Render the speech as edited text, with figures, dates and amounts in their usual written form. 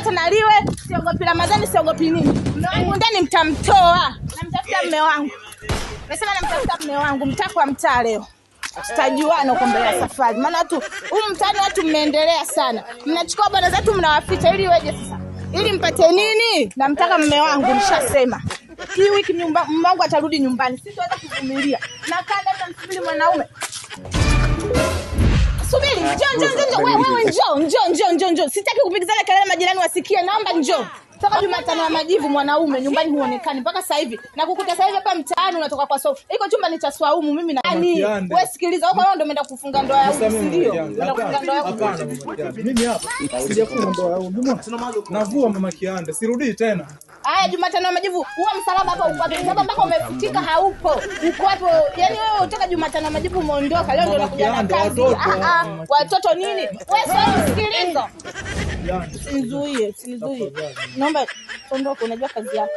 hata naliwe, siogopi Ramadhani, siogopi nini. Mume wangu ndani mtamtoa. Namtafuta mume wangu. Nasema namtafuta mume wangu, mtakwa mtaa leo. Tutajuana huko mbele ya safari. Maana watu mtaani watu mmeendelea sana. Mnachukua bwana zetu mnawaficha ili weje sasa. Ili mpate nini? Namtaka mume wangu nishasema. Hii wiki mume wangu atarudi nyumbani. Sitaweza kuvumilia. Na kanda msubiri mwanaume. Subiri, njoo. Wewe njoo. Sitaki kupigizana kelele majirani wasikie. Naomba njoo. Toka Jumatano ya majivu mwanaume nyumbani huonekani mpaka sasa hivi. Na kukuta sasa hivi hapa mtaani unatoka kwa Swaumu. Iko chumba ni cha Swaumu mimi na nani? Wewe sikiliza, huko wewe ndio umeenda kufunga ndoa yako, si ndio? Umeenda kufunga ndoa yako. Hapana mimi hapa sijafunga ndoa yangu. Mbona? Navua mama Kianda. Sirudi tena. Haya Jumatano ya majivu, huwa msalaba hapa uko wapi? Sababu mpaka umefutika haupo. Uko hapo. Yaani wewe utaka Jumatano ya majivu umeondoka. Leo ndio unakuja na kazi. Watoto nini? Wewe sio sikiliza. Sinizuie. Naomba ondoka, unajua kazi yako.